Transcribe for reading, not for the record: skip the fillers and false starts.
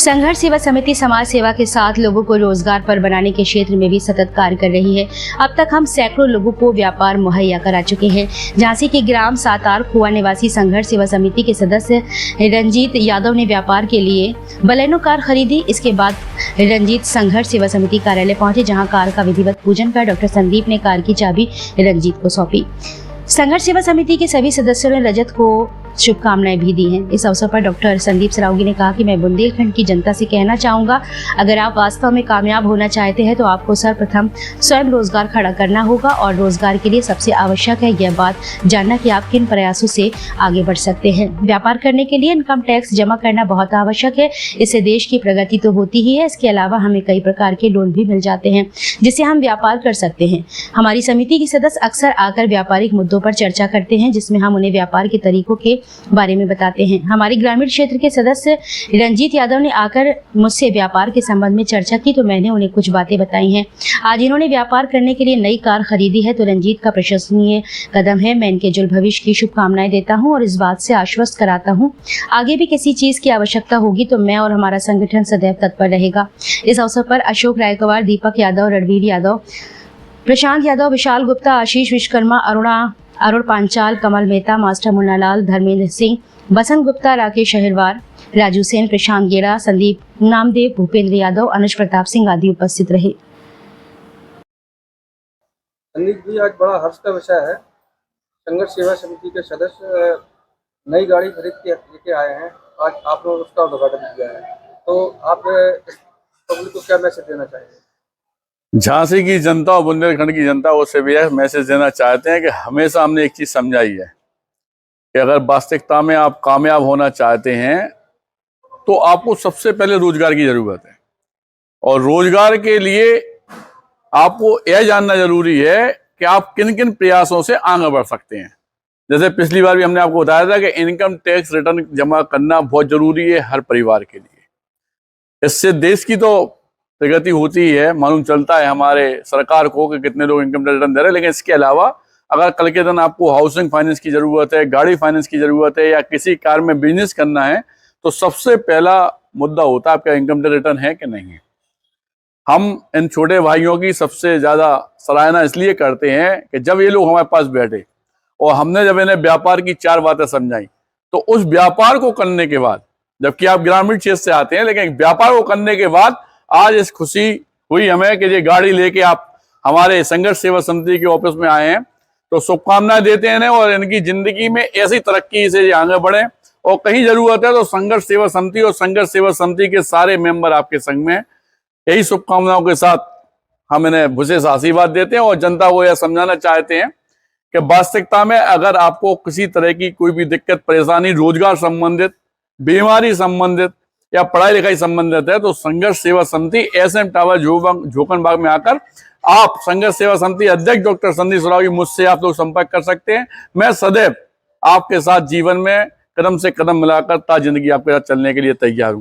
संघर्ष सेवा समिति समाज सेवा के साथ लोगों को रोजगार पर बनाने के क्षेत्र में भी सतत कार्य कर रही है। अब तक हम सैकड़ों लोगों को व्यापार मुहैया करा चुके हैं। झांसी के ग्राम सातार खुआ निवासी संघर्ष सेवा समिति के सदस्य रंजीत यादव ने व्यापार के लिए बलेनो कार खरीदी। इसके बाद रंजीत संघर्ष सेवा समिति कार्यालय पहुंचे, जहां कार का विधिवत पूजन कर डॉक्टर संदीप ने कार की चाबी रंजीत को सौंपी। संघर्ष सेवा समिति के सभी सदस्यों ने रजत को शुभकामनाएं भी दी हैं। इस अवसर पर डॉक्टर संदीप सरावगी ने कहा कि मैं बुंदेलखंड की जनता से कहना चाहूंगा, अगर आप वास्तव में कामयाब होना चाहते हैं तो आपको सर्वप्रथम स्वयं रोजगार खड़ा करना होगा और रोजगार के लिए सबसे आवश्यक है यह बात जानना कि आप किन प्रयासों से आगे बढ़ सकते हैं। व्यापार करने के लिए इनकम टैक्स जमा करना बहुत आवश्यक है, इससे देश की प्रगति तो होती ही है, इसके अलावा हमें कई प्रकार के लोन भी मिल जाते हैं जिससे हम व्यापार कर सकते हैं। हमारी समिति के सदस्य अक्सर आकर व्यापारिक मुद्दों पर चर्चा करते हैं, जिसमें हम उन्हें व्यापार के तरीकों के बारे में बताते हैं। हमारे ग्रामीण क्षेत्र के सदस्य रंजीत यादव ने आकर मुझसे व्यापार के संबंध में चर्चा की तो मैंने उन्हें कुछ बातें बताई हैं। आज इन्होंने व्यापार करने के लिए नई कार खरीदी है तो रंजीत का प्रशंसनीय कदम है। मैं इनके उज्जवल भविष्य की शुभकामनाएं देता हूं और इस बात से आश्वस्त कराता हूं, आगे भी किसी चीज की आवश्यकता होगी तो मैं और हमारा संगठन सदैव तत्पर रहेगा। इस अवसर पर अशोक रायकवार, दीपक यादव, रणवीर यादव, प्रशांत यादव, विशाल गुप्ता, आशीष विश्वकर्मा, अरुण पांचाल, कमल मेहता, मास्टर मुन्नालाल, धर्मेंद्र सिंह, बसंत गुप्ता, राकेश अहिरवार, राजू सेन, प्रशांत गेड़ा, संदीप नामदेव, भूपेंद्र यादव, अनुज प्रताप सिंह आदि उपस्थित रहे। संदीप जी, आज बड़ा हर्ष का विषय है। संघर्ष सेवा समिति के सदस्य नई गाड़ी खरीद के लेके आए हैं। आज आप लोगों ने उसका उद्घाटन किया है, तो आप पब्लिक को क्या मैसेज देना चाहेंगे? झांसी की जनता और बुंदेलखंड की जनता को से भी यह मैसेज देना चाहते हैं कि हमेशा हमने एक चीज समझाई है कि अगर वास्तविकता में आप कामयाब होना चाहते हैं तो आपको सबसे पहले रोजगार की जरूरत है और रोजगार के लिए आपको यह जानना जरूरी है कि आप किन किन प्रयासों से आगे बढ़ सकते हैं। जैसे पिछली बार भी हमने आपको बताया था कि इनकम टैक्स रिटर्न जमा करना बहुत जरूरी है हर परिवार के लिए। इससे देश की तो प्रगति होती है, मालूम चलता है हमारे सरकार को कि कितने लोग इनकम टैक्स रिटर्न दे रहे हैं। लेकिन इसके अलावा अगर कल के दिन आपको हाउसिंग फाइनेंस की जरूरत है, गाड़ी फाइनेंस की जरूरत है या किसी कार में बिजनेस करना है तो सबसे पहला मुद्दा होता है आपका इनकम टैक्स रिटर्न है कि नहीं है। हम इन छोटे भाइयों की सबसे ज्यादा सराहना इसलिए करते हैं कि जब ये लोग हमारे पास बैठे और हमने जब इन्हें व्यापार की 4 बातें समझाई तो उस व्यापार को करने के बाद, जबकि आप ग्रामीण क्षेत्र से आते हैं, लेकिन व्यापार को करने के बाद आज इस खुशी हुई हमें कि ये गाड़ी लेके आप हमारे संघर्ष सेवा समिति के ऑफिस में आए हैं, तो शुभकामनाएं देते हैं और इनकी जिंदगी में ऐसी तरक्की से आगे बढ़े और कहीं जरूरत है तो संघर्ष सेवा समिति और संघर्ष सेवा समिति के सारे मेंबर आपके संग में। यही शुभकामनाओं के साथ हम इन्हें विशेष आशीर्वाद देते हैं और जनता को यह समझाना चाहते हैं कि वास्तविकता में अगर आपको किसी तरह की कोई भी दिक्कत परेशानी रोजगार संबंधित, बीमारी संबंधित या पढ़ाई लिखाई संबंधित है तो संघर्ष सेवा समिति SM टावर झोकनबाग में आकर आप संघर्ष सेवा समिति अध्यक्ष डॉक्टर संदीप सरावगी मुझसे आप लोग संपर्क कर सकते हैं। मैं सदैव आपके साथ जीवन में कदम से कदम मिलाकर जिंदगी आपके साथ चलने के लिए तैयार हूं।